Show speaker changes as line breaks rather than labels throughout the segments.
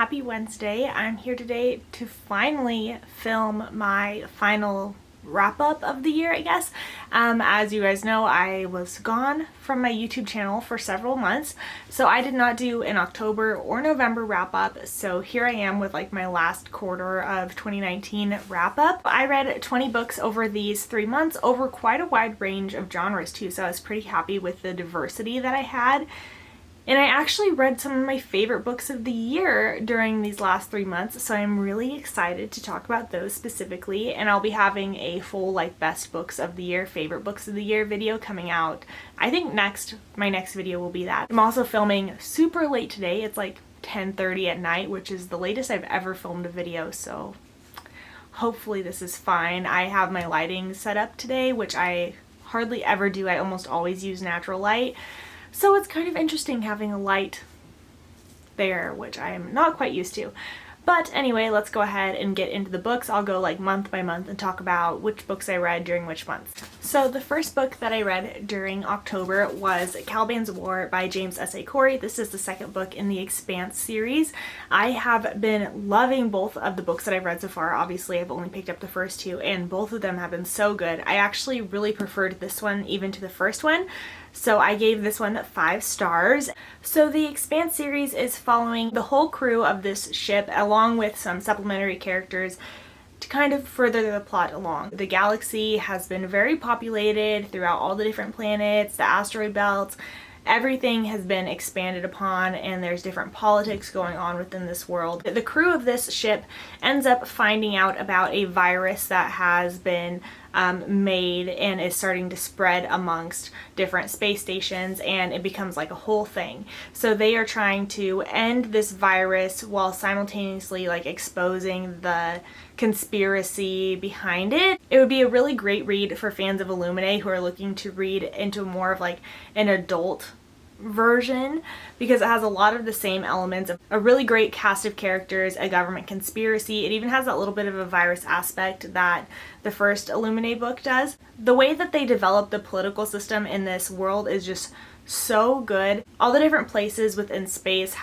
Happy Wednesday. I'm here today to finally film my final wrap-up of the year, I guess. As you guys know, I was gone from my YouTube channel for several months, so I did not do an October or November wrap-up, so here I am with like my last quarter of 2019 wrap-up. I read 20 books over these 3 months, over quite a wide range of genres too, so I was pretty happy with the diversity that I had. And I actually read some of my favorite books of the year during these last 3 months, so I'm really excited to talk about those specifically, and I'll be having a full like best books of the year, favorite books of the year video coming out. I think my next video will be that. I'm also filming super late today. It's like 10:30 at night, which is the latest I've ever filmed a video, so hopefully this is fine. I have my lighting set up today, which I hardly ever do. I almost always use natural light. So it's kind of interesting having a light there, which I'm not quite used to. But anyway, let's go ahead and get into the books. I'll go like month by month and talk about which books I read during which months. So the first book that I read during October was Caliban's War by James S.A. Corey. This is the second book in the Expanse series. I have been loving both of the books that I've read so far. Obviously, I've only picked up the first two, and both of them have been so good. I actually really preferred this one even to the first one. So I gave this one 5 stars. So the Expanse series is following the whole crew of this ship along with some supplementary characters to kind of further the plot along. The galaxy has been very populated throughout all the different planets, the asteroid belts. Everything has been expanded upon, and there's different politics going on within this world. The crew of this ship ends up finding out about a virus that has been made and is starting to spread amongst different space stations, and it becomes like a whole thing. So they are trying to end this virus while simultaneously like exposing the conspiracy behind it. It would be a really great read for fans of Illuminae who are looking to read into more of like an adult version, because it has a lot of the same elements of a really great cast of characters, a government conspiracy. It even has that little bit of a virus aspect that the first Illuminae book does. The way that they develop the political system in this world is just so good. All the different places within space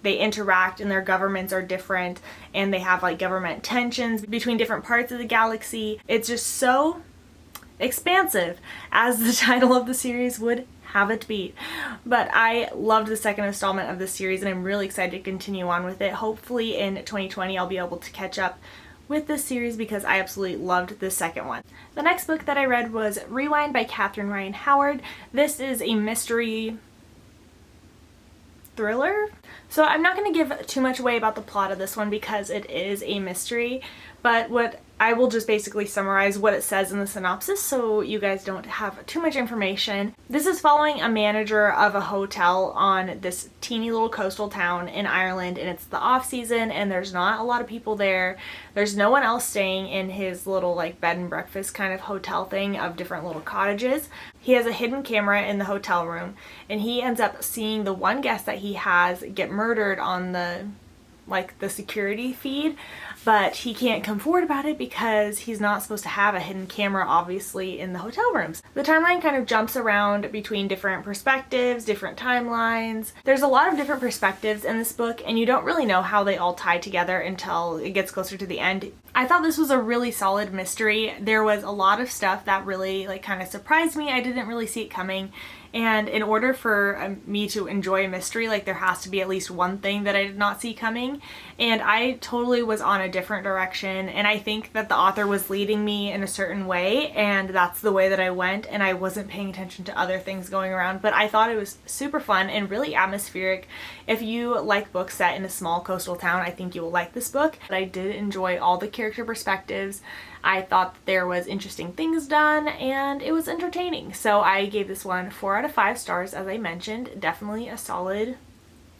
they interact, and their governments are different, and they have like government tensions between different parts of the galaxy. It's just so expansive, as the title of the series would have it be. But I loved the second installment of this series, and I'm really excited to continue on with it. Hopefully in 2020 I'll be able to catch up with this series because I absolutely loved the second one. The next book that I read was Rewind by Catherine Ryan Howard. This is a mystery thriller. So I'm not going to give too much away about the plot of this one because it is a mystery, but I will just basically summarize what it says in the synopsis so you guys don't have too much information. This is following a manager of a hotel on this teeny little coastal town in Ireland, and it's the off season and there's not a lot of people there. There's no one else staying in his little like bed and breakfast kind of hotel thing of different little cottages. He has a hidden camera in the hotel room, and he ends up seeing the one guest that he has get murdered on the security feed, but he can't come forward about it because he's not supposed to have a hidden camera obviously in the hotel rooms. The timeline kind of jumps around between different perspectives, different timelines. There's a lot of different perspectives in this book, and you don't really know how they all tie together until it gets closer to the end. I thought this was a really solid mystery. There was a lot of stuff that really like kind of surprised me. I didn't really see it coming. And in order for me to enjoy a mystery, like there has to be at least one thing that I did not see coming. And I totally was on a different direction, and I think that the author was leading me in a certain way, and that's the way that I went, and I wasn't paying attention to other things going around. But I thought it was super fun and really atmospheric. If you like books set in a small coastal town, I think you will like this book. But I did enjoy all the character perspectives. I thought that there was interesting things done, and it was entertaining. So I gave this one 4 out of 5 stars, as I mentioned. Definitely a solid,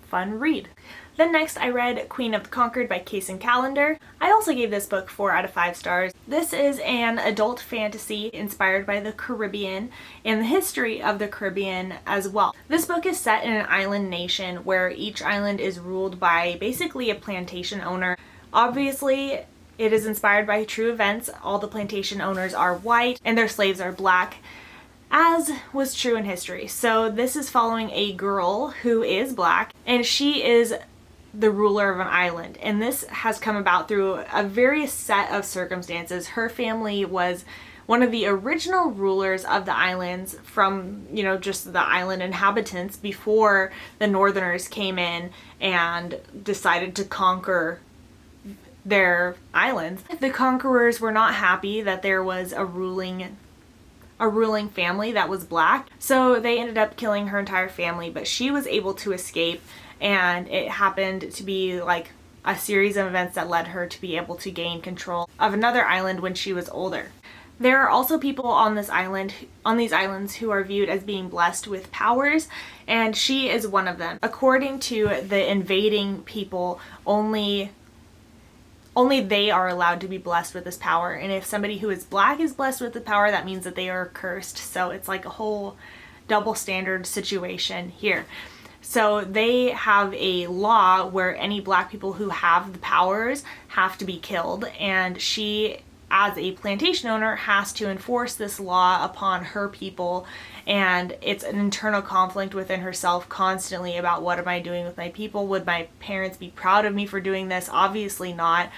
fun read. Then next I read Queen of the Conquered by Kacen Callender. I also gave this book 4 out of 5 stars. This is an adult fantasy inspired by the Caribbean and the history of the Caribbean as well. This book is set in an island nation where each island is ruled by basically a plantation owner. Obviously, it is inspired by true events. All the plantation owners are white and their slaves are black, as was true in history. So this is following a girl who is black, and she is the ruler of an island. And this has come about through a various set of circumstances. Her family was one of the original rulers of the islands from, you know, just the island inhabitants before the Northerners came in and decided to conquer their islands. The conquerors were not happy that there was a ruling family that was black, so they ended up killing her entire family, but she was able to escape, and it happened to be like a series of events that led her to be able to gain control of another island when she was older. There are also people on these islands who are viewed as being blessed with powers, and she is one of them. According to the invading people, only they are allowed to be blessed with this power, and if somebody who is black is blessed with the power, that means that they are cursed. So it's like a whole double standard situation here. So they have a law where any black people who have the powers have to be killed, and she, as a plantation owner, has to enforce this law upon her people, and it's an internal conflict within herself constantly about, what am I doing with my people? Would my parents be proud of me for doing this? Obviously not.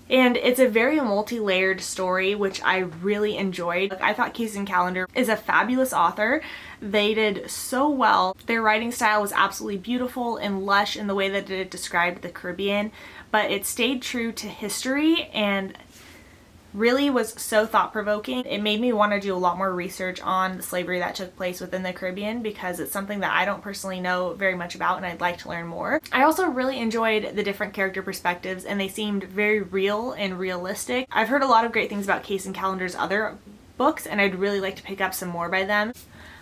And it's a very multi-layered story, which I really enjoyed. I thought Kacen Callender is a fabulous author. They did so well. Their writing style was absolutely beautiful and lush in the way that it described the Caribbean, but it stayed true to history and really was so thought-provoking. It made me want to do a lot more research on the slavery that took place within the Caribbean, because it's something that I don't personally know very much about and I'd like to learn more. I also really enjoyed the different character perspectives, and they seemed very real and realistic. I've heard a lot of great things about Kacen Callender's other books, and I'd really like to pick up some more by them.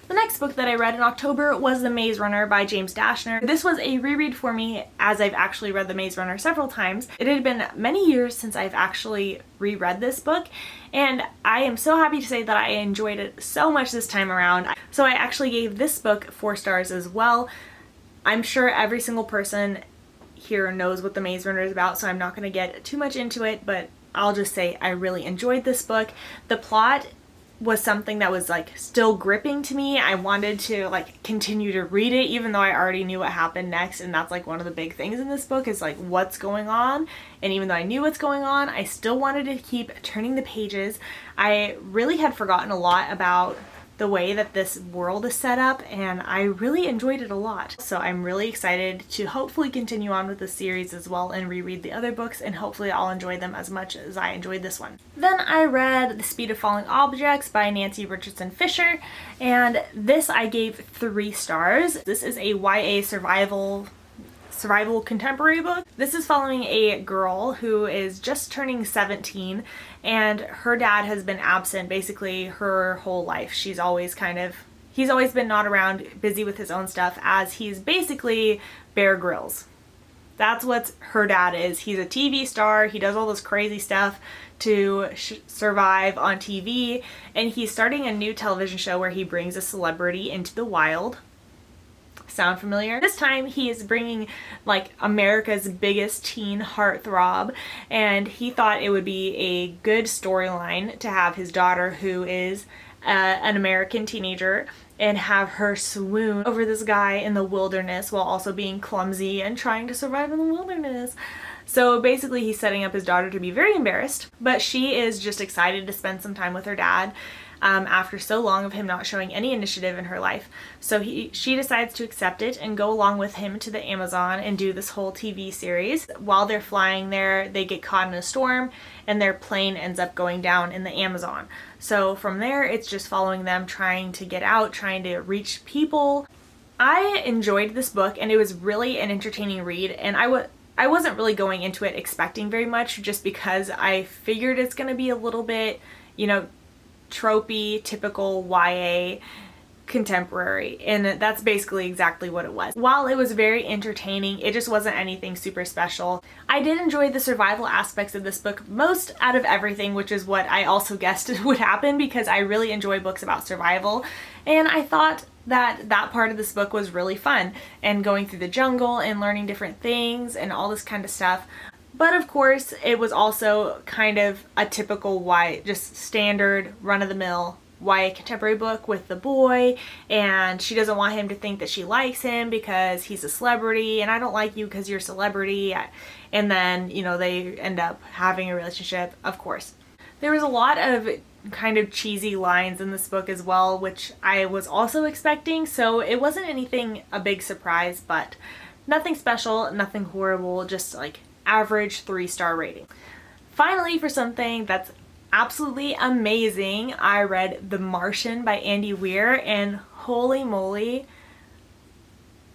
The next book that I read in October was The Maze Runner by James Dashner. This was a reread for me, as I've actually read The Maze Runner several times. It had been many years since I've actually reread this book, and I am so happy to say that I enjoyed it so much this time around. So I actually gave this book 4 stars as well. I'm sure every single person here knows what The Maze Runner is about, so I'm not going to get too much into it, but I'll just say I really enjoyed this book. The plot was something that was like still gripping to me. I wanted to like continue to read it even though I already knew what happened next, and that's like one of the big things in this book is like what's going on. And even though I knew what's going on, I still wanted to keep turning the pages. I really had forgotten a lot about the way that this world is set up, and I really enjoyed it a lot. So I'm really excited to hopefully continue on with the series as well and reread the other books, and hopefully I'll enjoy them as much as I enjoyed this one. Then I read The Speed of Falling Objects by Nancy Richardson Fisher, and this I gave 3 stars. This is a YA survival contemporary book. This is following a girl who is just turning 17, and her dad has been absent basically her whole life. He's always been not around, busy with his own stuff, as he's basically Bear Grylls. That's what her dad is. He's a TV star. He does all this crazy stuff to survive on TV, and he's starting a new television show where he brings a celebrity into the wild. Sound familiar? This time he is bringing like America's biggest teen heartthrob, and he thought it would be a good storyline to have his daughter, who is an American teenager, and have her swoon over this guy in the wilderness while also being clumsy and trying to survive in the wilderness. So basically he's setting up his daughter to be very embarrassed, but she is just excited to spend some time with her dad after so long of him not showing any initiative in her life. So she decides to accept it and go along with him to the Amazon and do this whole TV series. While they're flying there, they get caught in a storm and their plane ends up going down in the Amazon. So from there, it's just following them trying to get out, trying to reach people. I enjoyed this book, and it was really an entertaining read, and I wasn't really going into it expecting very much, just because I figured it's going to be a little bit, you know, tropey, typical YA contemporary, and that's basically exactly what it was. While it was very entertaining, it just wasn't anything super special. I did enjoy the survival aspects of this book most out of everything, which is what I also guessed would happen, because I really enjoy books about survival, and I thought that part of this book was really fun, and going through the jungle and learning different things and all this kind of stuff. But of course, it was also kind of a typical just standard run-of-the-mill YA contemporary book with the boy, and she doesn't want him to think that she likes him because he's a celebrity, and I don't like you because you're a celebrity. And then, you know, they end up having a relationship, of course. There was a lot of kind of cheesy lines in this book as well, which I was also expecting, so it wasn't anything a big surprise, but nothing special, nothing horrible, just like average 3-star rating. Finally, for something that's absolutely amazing, I read The Martian by Andy Weir, and holy moly,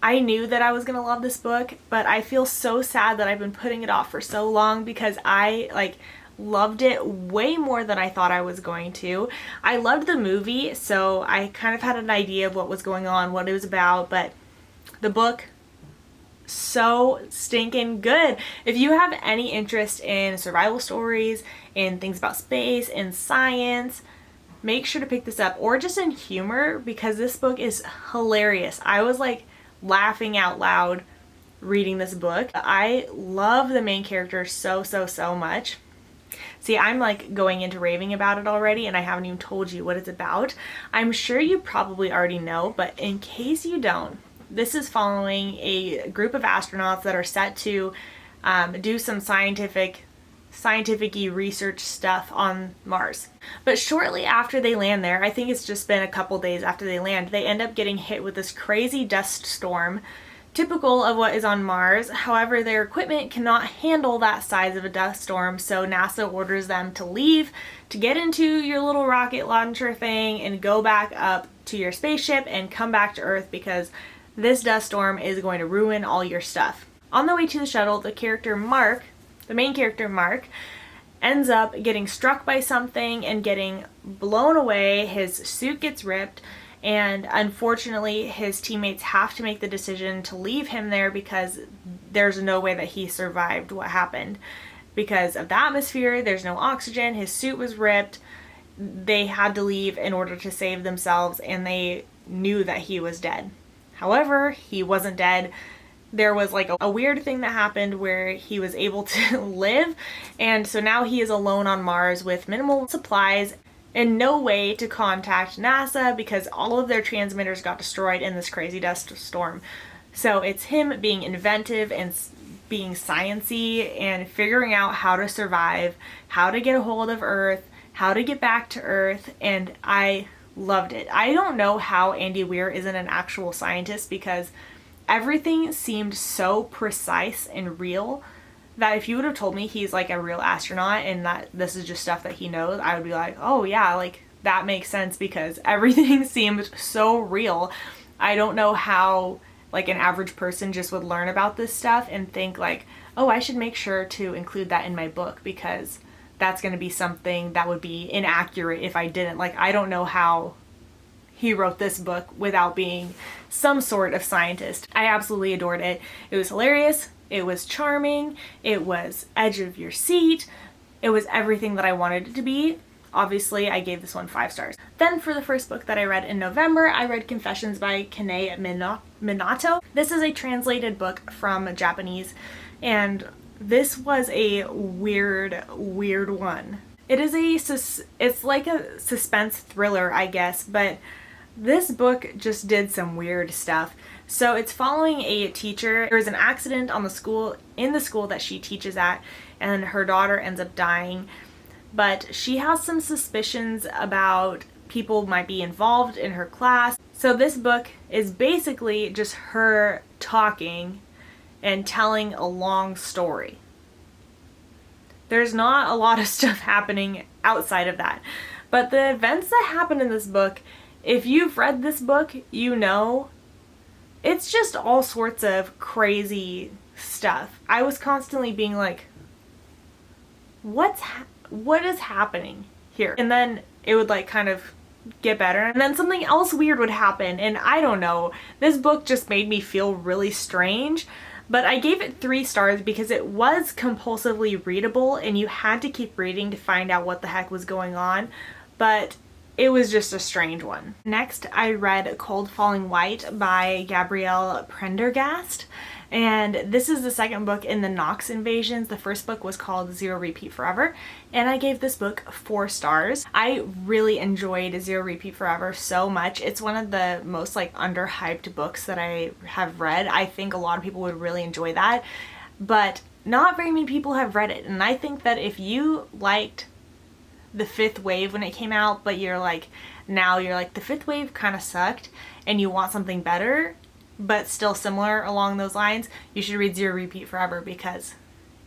I knew that I was gonna love this book, but I feel so sad that I've been putting it off for so long because I loved it way more than I thought I was going to. I loved the movie, so I kind of had an idea of what was going on, what it was about, but the book, so stinking good. If you have any interest in survival stories, in things about space, in science, make sure to pick this up, or just in humor, because this book is hilarious. I was like laughing out loud reading this book. I love the main character so much. See, I'm like going into raving about it already, and I haven't even told you what it's about. I'm sure you probably already know, but in case you don't, this is following a group of astronauts that are set to do some scientific-y research stuff on Mars. But shortly after they land there, I think it's just been a couple days after they land, they end up getting hit with this crazy dust storm, typical of what is on Mars. However, their equipment cannot handle that size of a dust storm, so NASA orders them to leave, to get into your little rocket launcher thing and go back up to your spaceship and come back to Earth because this dust storm is going to ruin all your stuff. On the way to the shuttle, the main character Mark, ends up getting struck by something and getting blown away. His suit gets ripped, and unfortunately his teammates have to make the decision to leave him there because there's no way that he survived what happened. Because of the atmosphere, there's no oxygen, his suit was ripped, they had to leave in order to save themselves, and they knew that he was dead. However, he wasn't dead. There was like a weird thing that happened where he was able to live, and so now he is alone on Mars with minimal supplies and no way to contact NASA because all of their transmitters got destroyed in this crazy dust storm. So it's him being inventive and being sciencey and figuring out how to survive, how to get a hold of Earth, how to get back to Earth, and I loved it. I don't know how Andy Weir isn't an actual scientist because everything seemed so precise and real that if you would have told me he's like a real astronaut and that this is just stuff that he knows, I would be like, oh yeah, like that makes sense because everything seemed so real. I don't know how like an average person just would learn about this stuff and think like, oh, I should make sure to include that in my book because that's going to be something that would be inaccurate if I didn't. Like, I don't know how he wrote this book without being some sort of scientist. I absolutely adored it. It was hilarious. It was charming. It was edge of your seat. It was everything that I wanted it to be. Obviously, I gave this one 5 stars. Then for the first book that I read in November, I read Confessions by Kanae Minato. This is a translated book from Japanese, and this was a weird one. It's like a suspense thriller, I guess, but this book just did some weird stuff. So it's following a teacher. There was an accident in the school that she teaches at, and her daughter ends up dying. But she has some suspicions about people might be involved in her class. So this book is basically just her talking and telling a long story. There's not a lot of stuff happening outside of that. But the events that happen in this book, if you've read this book, you know it's just all sorts of crazy stuff. I was constantly being like, what is happening here? And then it would like kind of get better, and then something else weird would happen, and I don't know. This book just made me feel really strange, but I gave it 3 stars because it was compulsively readable and you had to keep reading to find out what the heck was going on, but it was just a strange one. Next, I read Cold Falling White by Gabrielle Prendergast. And this is the second book in the Nox Invasions. The first book was called Zero Repeat Forever, and I gave this book 4 stars. I really enjoyed Zero Repeat Forever so much. It's one of the most like underhyped books that I have read. I think a lot of people would really enjoy that, but not very many people have read it. And I think that if you liked The Fifth Wave when it came out, but now you're like The Fifth Wave kind of sucked and you want something better but still similar along those lines, you should read Zero Repeat Forever, because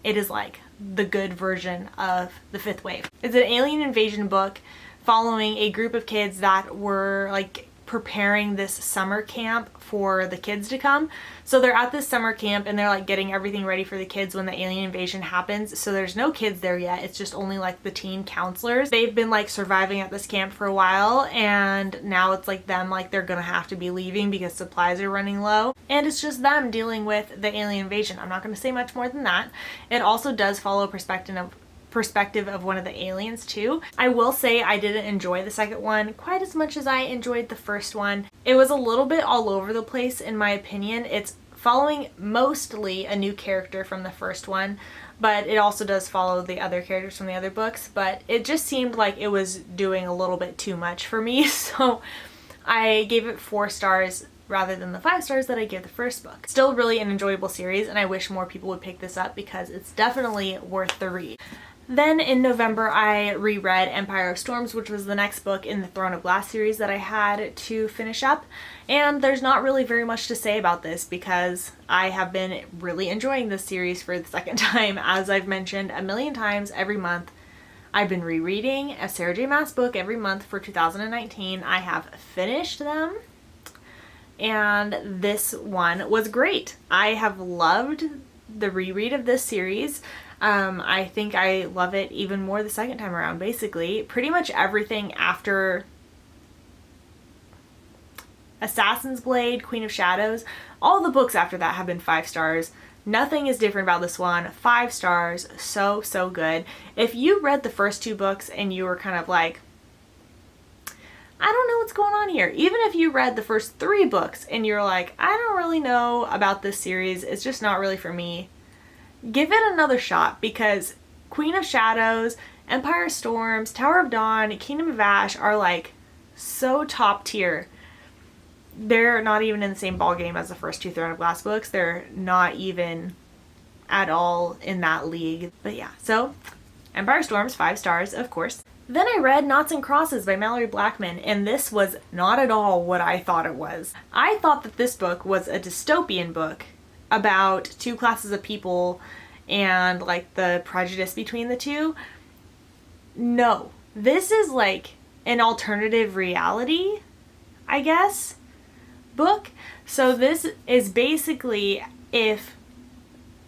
it is like the good version of The Fifth Wave. It's an alien invasion book following a group of kids that were like preparing this summer camp for the kids to come. So they're at this summer camp and they're like getting everything ready for the kids when the alien invasion happens. So there's no kids there yet. It's just only like the teen counselors. They've been like surviving at this camp for a while, and now it's like them, like they're gonna have to be leaving because supplies are running low. And it's just them dealing with the alien invasion. I'm not gonna say much more than that. It also does follow perspective of one of the aliens too. I will say I didn't enjoy the second one quite as much as I enjoyed the first one. It was a little bit all over the place in my opinion. It's following mostly a new character from the first one, but it also does follow the other characters from the other books, but it just seemed like it was doing a little bit too much for me, so I gave it 4 stars rather than the 5 stars that I gave the first book. Still really an enjoyable series, and I wish more people would pick this up because it's definitely worth the read. Then in November, I reread Empire of Storms, which was the next book in the Throne of Glass series that I had to finish up. And there's not really very much to say about this because I have been really enjoying this series for the second time. As I've mentioned a million times, every month I've been rereading a Sarah J. Maas book every month for 2019. I have finished them, and this one was great. I have loved the reread of this series. I think I love it even more the second time around. Basically, pretty much everything after Assassin's Blade, Queen of Shadows, all the books after that have been 5 stars. Nothing is different about this one. 5 stars. So, so good. If you read the first 2 books and you were kind of like, I don't know what's going on here. Even if you read the first 3 books and you're like, I don't really know about this series, it's just not really for me, give it another shot, because Queen of Shadows, Empire of Storms, Tower of Dawn, Kingdom of Ash are like so top tier. They're not even in the same ballgame as the first 2 Throne of Glass books. They're not even at all in that league. But yeah, so Empire of Storms, 5 stars, of course. Then I read Noughts and Crosses by Malorie Blackman, and this was not at all what I thought it was. I thought that this book was a dystopian book about 2 classes of people and like the prejudice between the two. No, this is like an alternative reality, I guess, book. So this is basically if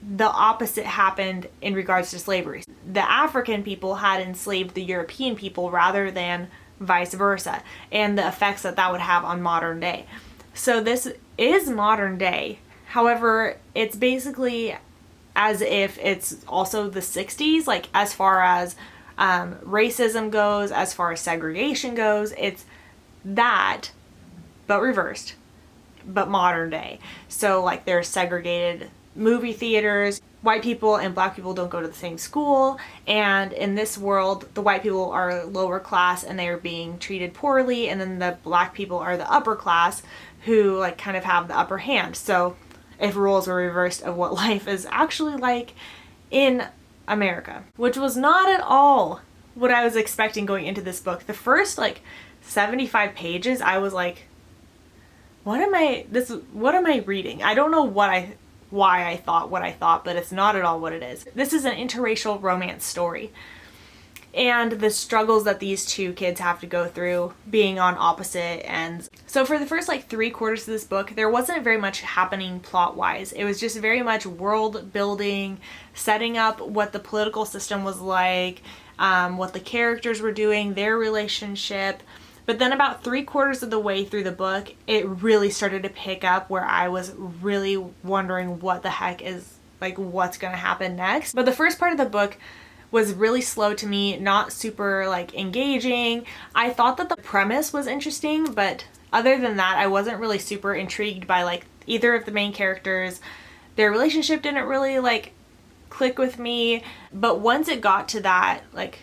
the opposite happened in regards to slavery. The African people had enslaved the European people rather than vice versa, and the effects that that would have on modern day. So this is modern day. However, it's basically as if it's also the 60s, like as far as racism goes, as far as segregation goes, it's that, but reversed, but modern day. So like there's segregated movie theaters, white people and black people don't go to the same school, and in this world the white people are lower class and they are being treated poorly, and then the black people are the upper class who like kind of have the upper hand. So if roles were reversed of what life is actually like in America, which was not at all what I was expecting going into this book. The first like 75 pages, I was like, what am I reading? I don't know why I thought what I thought, but it's not at all what it is. This is an interracial romance story, and the struggles that these 2 kids have to go through being on opposite ends. So for the first like 3/4 of this book, there wasn't very much happening plot-wise. It was just very much world building, setting up what the political system was like, what the characters were doing, their relationship. But then about 3/4 of the way through the book, it really started to pick up, where I was really wondering what the heck is, like, what's gonna happen next. But the first part of the book was really slow to me, not super like engaging. I thought that the premise was interesting, but other than that, I wasn't really super intrigued by like either of the main characters, their relationship didn't really like click with me. But once it got to that, like,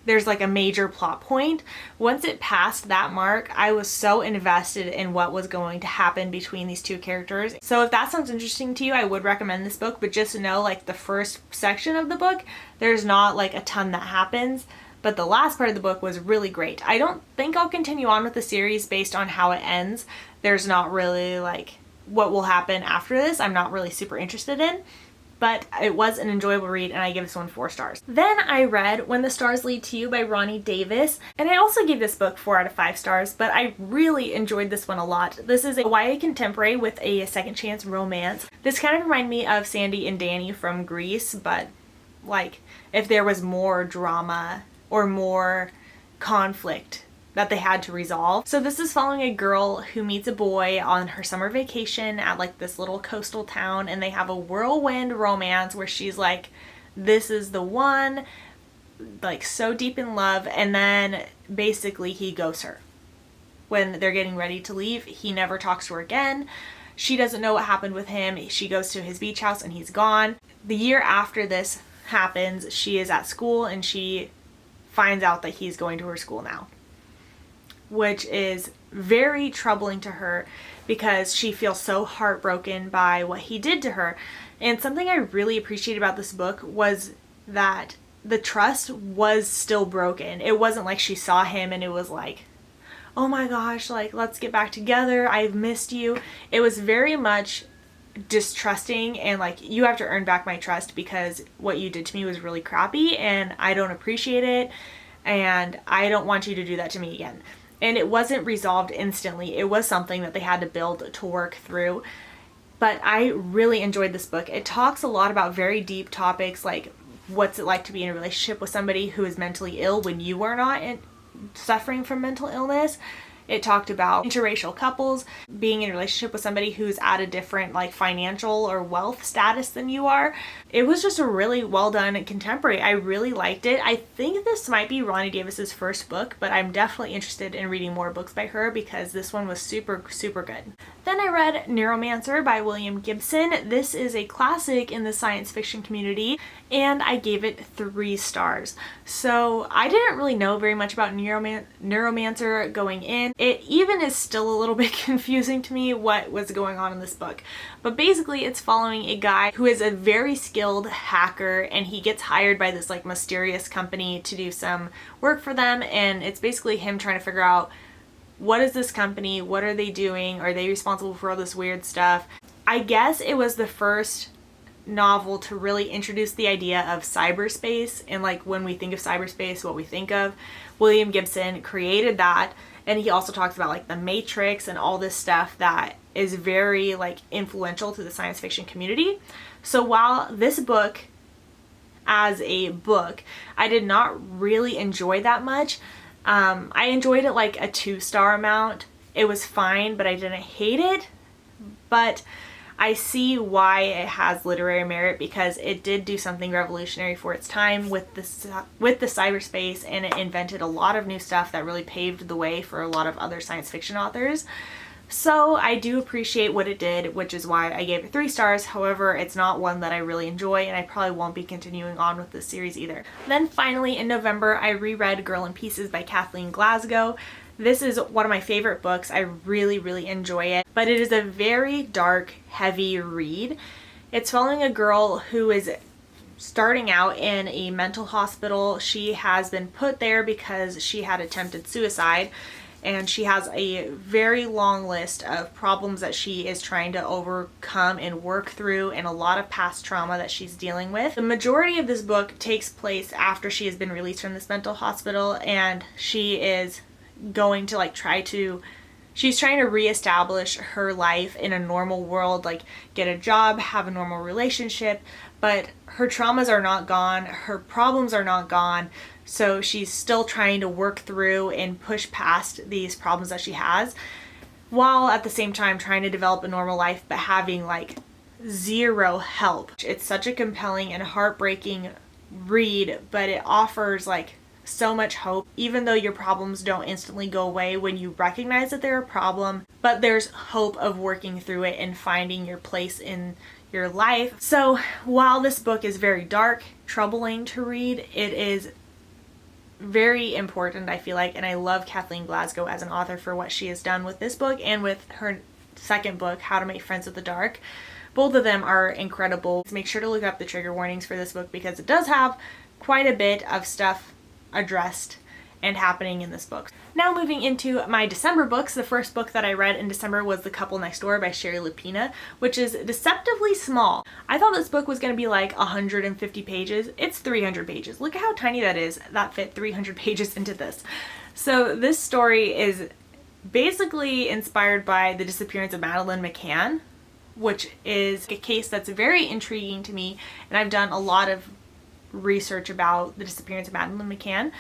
there's like a major plot point. Once it passed that mark, I was so invested in what was going to happen between these two characters. So if that sounds interesting to you, I would recommend this book, but just know like the first section of the book, there's not like a ton that happens, but the last part of the book was really great. I don't think I'll continue on with the series based on how it ends. There's not really like what will happen after this. I'm not really super interested in. But it was an enjoyable read, and I give this one 4 stars. Then I read When the Stars Lead to You by Ronnie Davis, and I also gave this book 4 out of 5 stars, but I really enjoyed this one a lot. This is a YA contemporary with a second chance romance. This kind of reminded me of Sandy and Danny from Grease, but like if there was more drama or more conflict that they had to resolve. So this is following a girl who meets a boy on her summer vacation at like this little coastal town, and they have a whirlwind romance where she's like, this is the one, like so deep in love, and then basically he ghosts her. When they're getting ready to leave, he never talks to her again. She doesn't know what happened with him. She goes to his beach house and he's gone. The year after this happens, she is at school and she finds out that he's going to her school now, which is very troubling to her because she feels so heartbroken by what he did to her. And something I really appreciated about this book was that the trust was still broken. It wasn't like she saw him and it was like, oh my gosh, like, let's get back together, I've missed you. It was very much distrusting and like, you have to earn back my trust because what you did to me was really crappy and I don't appreciate it and I don't want you to do that to me again. And it wasn't resolved instantly. It was something that they had to build to work through. But I really enjoyed this book. It talks a lot about very deep topics like what's it like to be in a relationship with somebody who is mentally ill when you are not suffering from mental illness. It talked about interracial couples, being in a relationship with somebody who's at a different like financial or wealth status than you are. It was just a really well done contemporary. I really liked it. I think this might be Ronnie Davis's first book, but I'm definitely interested in reading more books by her because this one was super, super good. Then I read Neuromancer by William Gibson. This is a classic in the science fiction community, and I gave it 3 stars. So I didn't really know very much about Neuromancer going in. It even is still a little bit confusing to me what was going on in this book. But basically it's following a guy who is a very skilled hacker, and he gets hired by this like mysterious company to do some work for them, and it's basically him trying to figure out, what is this company? What are they doing? Are they responsible for all this weird stuff? I guess it was the first novel to really introduce the idea of cyberspace, and like when we think of cyberspace, what we think of. William Gibson created that, and he also talks about like the Matrix and all this stuff that is very like influential to the science fiction community. So while this book as a book I did not really enjoy that much, I enjoyed it like a 2-star amount. It was fine, but I didn't hate it. But I see why it has literary merit because it did do something revolutionary for its time with the cyberspace, and it invented a lot of new stuff that really paved the way for a lot of other science fiction authors. So I do appreciate what it did, which is why I gave it 3 stars. However, it's not one that I really enjoy, and I probably won't be continuing on with this series either. Then finally in November, I reread Girl in Pieces by Kathleen Glasgow. This is one of my favorite books. I really, really enjoy it, but it is a very dark, heavy read. It's following a girl who is starting out in a mental hospital. She has been put there because she had attempted suicide, and she has a very long list of problems that she is trying to overcome and work through, and a lot of past trauma that she's dealing with. The majority of this book takes place after she has been released from this mental hospital, and she is going to like she's trying to reestablish her life in a normal world, like get a job, have a normal relationship, but her traumas are not gone, her problems are not gone, so she's still trying to work through and push past these problems that she has, while at the same time trying to develop a normal life but having like 0 help. It's such a compelling and heartbreaking read, but it offers like so much hope, even though your problems don't instantly go away when you recognize that they're a problem, but there's hope of working through it and finding your place in your life. So while this book is very dark, troubling to read, it is very important, I feel like, and I love Kathleen Glasgow as an author for what she has done with this book and with her second book, How to Make Friends with the Dark. Both of them are incredible. Make sure to look up the trigger warnings for this book because it does have quite a bit of stuff addressed and happening in this book. Now moving into my December books, the first book that I read in December was The Couple Next Door by Shari Lapena, which is deceptively small. I thought this book was going to be like 150 pages. It's 300 pages. Look at how tiny that is. That fit 300 pages into this. So this story is basically inspired by the disappearance of Madeleine McCann, which is a case that's very intriguing to me, and I've done a lot of research about the disappearance of Madeleine McCann.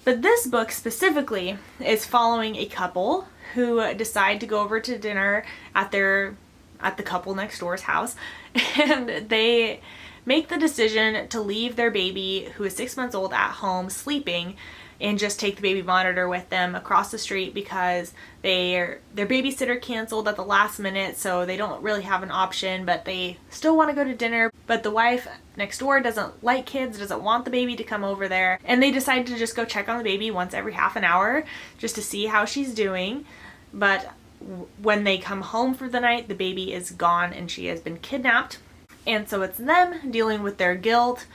But this book specifically is following a couple who decide to go over to dinner at the couple next door's house, and they make the decision to leave their baby, who is 6 months old, at home sleeping, and just take the baby monitor with them across the street because their babysitter canceled at the last minute, so they don't really have an option, but they still want to go to dinner. But the wife next door doesn't like kids, doesn't want the baby to come over there, and they decide to just go check on the baby once every half an hour just to see how she's doing. But when they come home for the night, the baby is gone and she has been kidnapped. And so it's them dealing with their guilt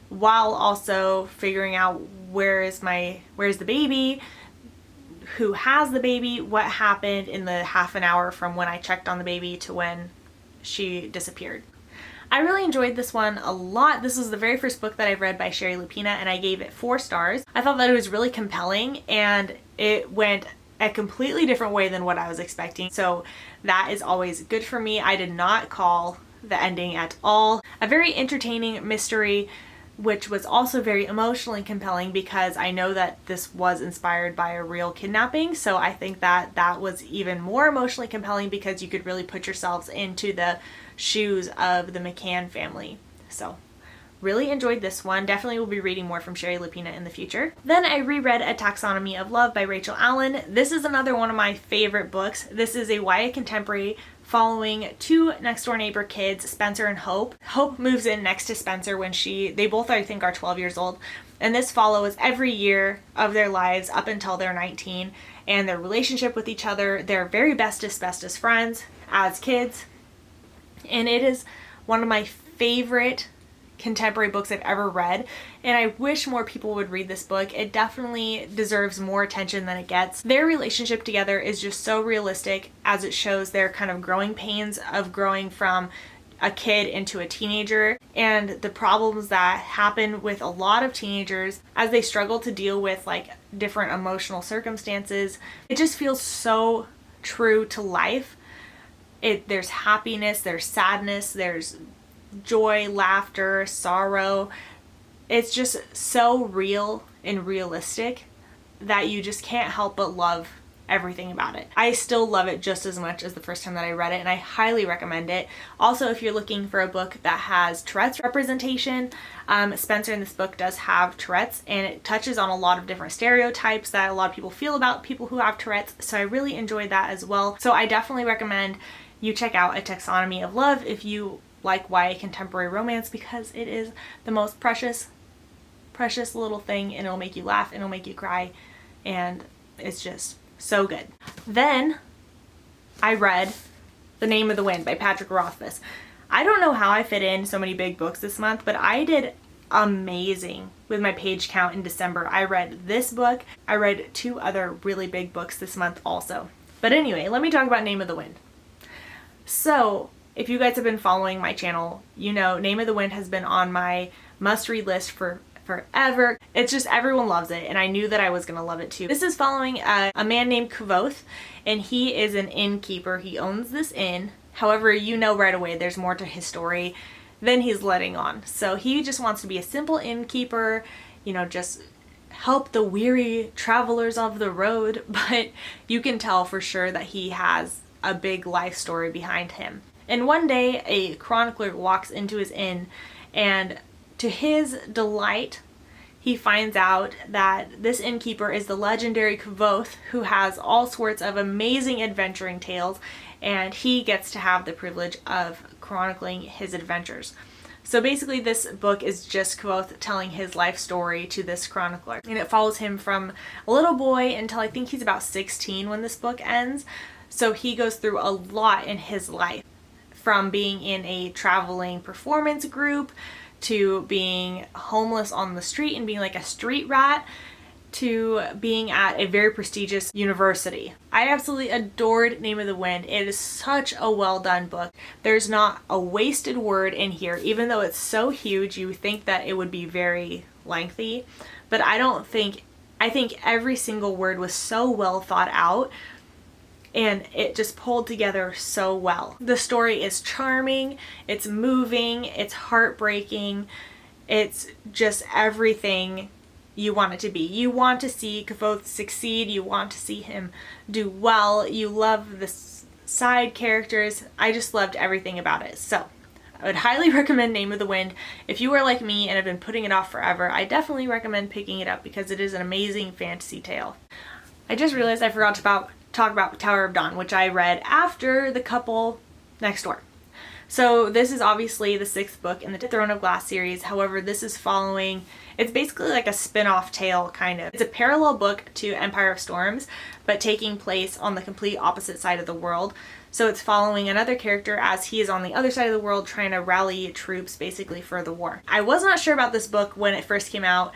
while also figuring out where's the baby, who has the baby, what happened in the half an hour from when I checked on the baby to when she disappeared. I really enjoyed this one a lot. This was the very first book that I've read by Shari Lapena, and I gave it 4 stars. I thought that it was really compelling, and it went a completely different way than what I was expecting. So that is always good for me. I did not call the ending at all. A very entertaining mystery, which was also very emotionally compelling because I know that this was inspired by a real kidnapping. So I think that that was even more emotionally compelling because you could really put yourselves into the shoes of the McCann family. So really enjoyed this one. Definitely will be reading more from Shari Lapena in the future. Then I reread A Taxonomy of Love by Rachel Allen. This is another one of my favorite books. This is a YA contemporary following 2 next door neighbor kids, Spencer and Hope. Hope moves in next to Spencer when they both I think are 12 years old. And this follows every year of their lives up until they're 19 and their relationship with each other. They're very bestest friends as kids. And it is one of my favorite contemporary books I've ever read, and I wish more people would read this book. It definitely deserves more attention than it gets. Their relationship together is just so realistic as it shows their kind of growing pains of growing from a kid into a teenager and the problems that happen with a lot of teenagers as they struggle to deal with like different emotional circumstances. It just feels so true to life. There's happiness, there's sadness, there's joy, laughter, sorrow. It's just so real and realistic that you just can't help but love everything about it. I still love it just as much as the first time that I read it, and I highly recommend it. Also, if you're looking for a book that has Tourette's representation, Spencer in this book does have Tourette's, and it touches on a lot of different stereotypes that a lot of people feel about people who have Tourette's, so I really enjoyed that as well. So I definitely recommend you check out A Taxonomy of Love if you like YA contemporary romance, because it is the most precious little thing, and it'll make you laugh and it'll make you cry, and it's just so good. Then I read The Name of the Wind by Patrick Rothfuss. I don't know how I fit in so many big books this month, but I did amazing with my page count in December. I read this book. I read 2 other really big books this month also. But anyway, let me talk about Name of the Wind. So if you guys have been following my channel, you know Name of the Wind has been on my must-read list for forever. It's just everyone loves it, and I knew that I was gonna love it too. This is following a man named Kvothe, and he is an innkeeper. He owns this inn. However, you know right away there's more to his story than he's letting on. So he just wants to be a simple innkeeper, you know, just help the weary travelers of the road, but you can tell for sure that he has a big life story behind him. And one day a chronicler walks into his inn, and to his delight, he finds out that this innkeeper is the legendary Kvothe, who has all sorts of amazing adventuring tales, and he gets to have the privilege of chronicling his adventures. So basically this book is just Kvothe telling his life story to this chronicler. And it follows him from a little boy until I think he's about 16 when this book ends. So he goes through a lot in his life, from being in a traveling performance group to being homeless on the street and being like a street rat to being at a very prestigious university. I absolutely adored Name of the Wind. It is such a well done book. There's not a wasted word in here, even though it's so huge. You think that it would be very lengthy, but I think every single word was so well thought out, and it just pulled together so well. The story is charming, it's moving, it's heartbreaking, it's just everything you want it to be. You want to see Kvothe succeed, you want to see him do well, you love the side characters. I just loved everything about it. So I would highly recommend Name of the Wind. If you are like me and have been putting it off forever, I definitely recommend picking it up because it is an amazing fantasy tale. I just realized I forgot to talk about Tower of Dawn, which I read after The Couple Next Door. So this is obviously the 6th book in the Throne of Glass series. However, this is following, it's basically like a spin-off tale, kind of. It's a parallel book to Empire of Storms, but taking place on the complete opposite side of the world. So it's following another character as he is on the other side of the world trying to rally troops basically for the war. I was not sure about this book when it first came out,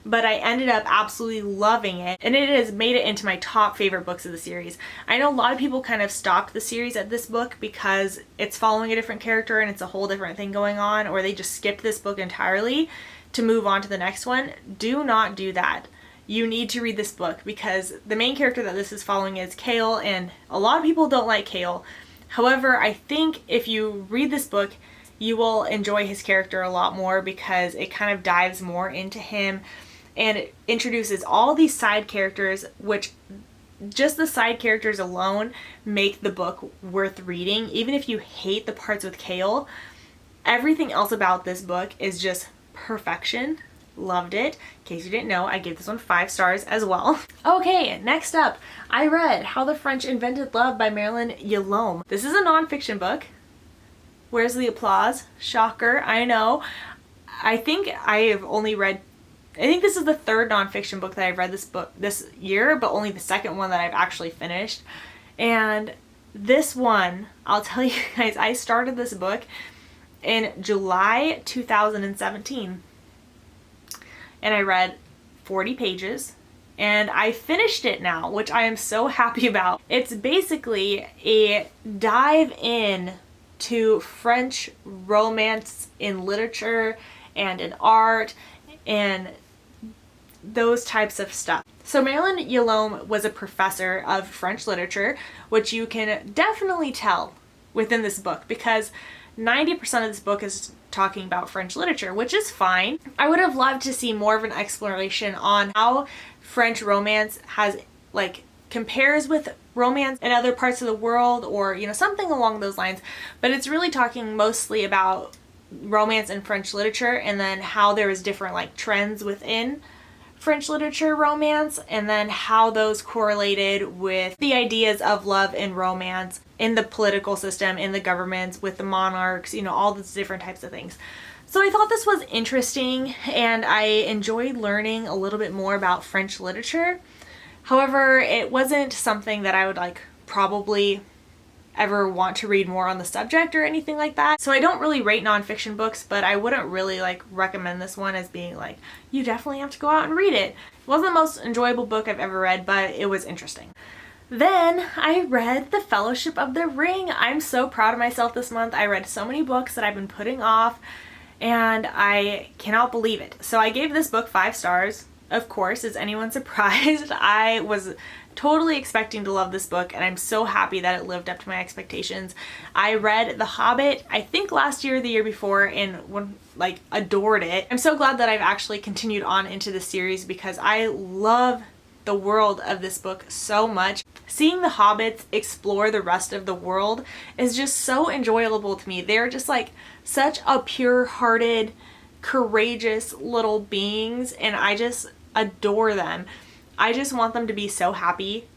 but I ended up absolutely loving it, and it has made it into my top favorite books of the series. I know a lot of people kind of stopped the series at this book because it's following a different character and it's a whole different thing going on, or they just skipped this book entirely to move on to the next one. Do not do that. You need to read this book because the main character that this is following is Chaol, and a lot of people don't like Chaol. However, I think if you read this book, you will enjoy his character a lot more because it kind of dives more into him. And it introduces all these side characters, which just the side characters alone make the book worth reading. Even if you hate the parts with Chaol, everything else about this book is just perfection. Loved it. In case you didn't know, I gave this one 5 stars as well. Okay, next up, I read How the French Invented Love by Marilyn Yalom. This is a nonfiction book. Where's the applause? Shocker, I know. I think this is the 3rd nonfiction book that I've read this year, but only the 2nd one that I've actually finished. And this one, I'll tell you guys, I started this book in July 2017. And I read 40 pages. And I finished it now, which I am so happy about. It's basically a dive in to French romance in literature and in art and those types of stuff. So Marilyn Yalom was a professor of French literature, which you can definitely tell within this book because 90% of this book is talking about French literature, which is fine. I would have loved to see more of an exploration on how French romance compares with romance in other parts of the world, or something along those lines. But it's really talking mostly about romance in French literature, and then how there is different trends within French literature romance, and then how those correlated with the ideas of love and romance in the political system, in the governments, with the monarchs, all those different types of things. So I thought this was interesting, and I enjoyed learning a little bit more about French literature. However, it wasn't something that I would probably ever want to read more on the subject or anything like that. So I don't really rate nonfiction books, but I wouldn't really recommend this one as being you definitely have to go out and read it. It wasn't the most enjoyable book I've ever read, but it was interesting. Then I read The Fellowship of the Ring. I'm so proud of myself this month. I read so many books that I've been putting off, and I cannot believe it. So I gave this book 5 stars. Of course, is anyone surprised? I was totally expecting to love this book, and I'm so happy that it lived up to my expectations. I read The Hobbit, I think last year or the year before, and adored it. I'm so glad that I've actually continued on into this series because I love the world of this book so much. Seeing the hobbits explore the rest of the world is just so enjoyable to me. They're just such a pure-hearted courageous little beings, and I just adore them. I just want them to be so happy,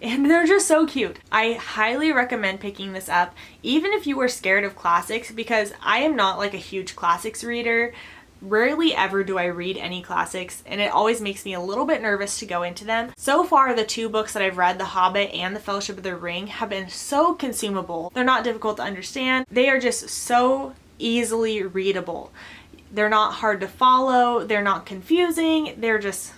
and they're just so cute. I highly recommend picking this up, even if you were scared of classics, because I am not like a huge classics reader. Rarely ever do I read any classics, and it always makes me a little bit nervous to go into them. So far, the 2 books that I've read, The Hobbit and The Fellowship of the Ring, have been so consumable. They're not difficult to understand. They are just so easily readable. They're not hard to follow. They're not confusing. They're just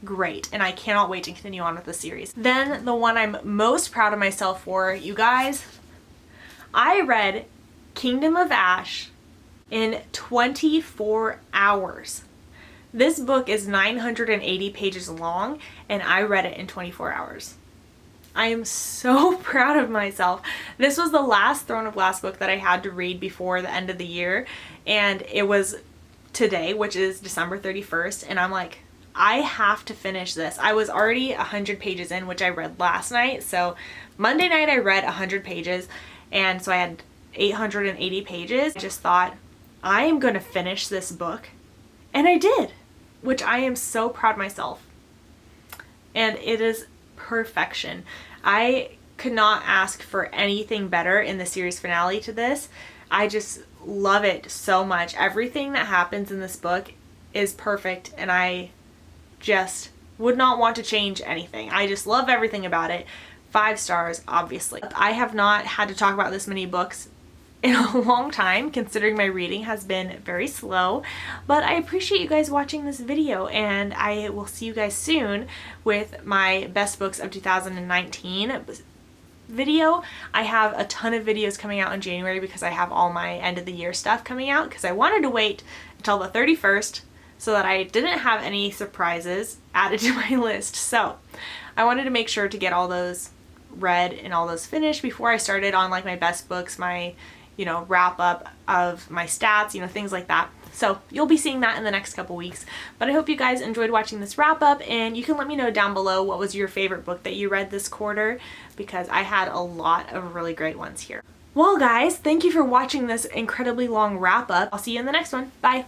great, and I cannot wait to continue on with the series. Then the one I'm most proud of myself for, you guys, I read Kingdom of Ash in 24 hours. This book is 980 pages long, and I read it in 24 hours. I am so proud of myself. This was the last Throne of Glass book that I had to read before the end of the year, and it was today, which is December 31st, and I'm like, I have to finish this. I was already 100 pages in, which I read last night. So Monday night I read 100 pages, and so I had 880 pages. I just thought, I am going to finish this book, and I did, which I am so proud of myself. And it is perfection. I could not ask for anything better in the series finale to this. I just love it so much. Everything that happens in this book is perfect, and I just would not want to change anything. I just love everything about it. 5 stars, obviously. I have not had to talk about this many books in a long time, considering my reading has been very slow, but I appreciate you guys watching this video, and I will see you guys soon with my best books of 2019 video. I have a ton of videos coming out in January because I have all my end of the year stuff coming out, because I wanted to wait until the 31st so that I didn't have any surprises added to my list. So I wanted to make sure to get all those read and all those finished before I started on like my best books, my, you know, wrap up of my stats, you know, things like that. So you'll be seeing that in the next couple weeks. But I hope you guys enjoyed watching this wrap up, and you can let me know down below what was your favorite book that you read this quarter, because I had a lot of really great ones here. Well guys, thank you for watching this incredibly long wrap up. I'll see you in the next one. Bye.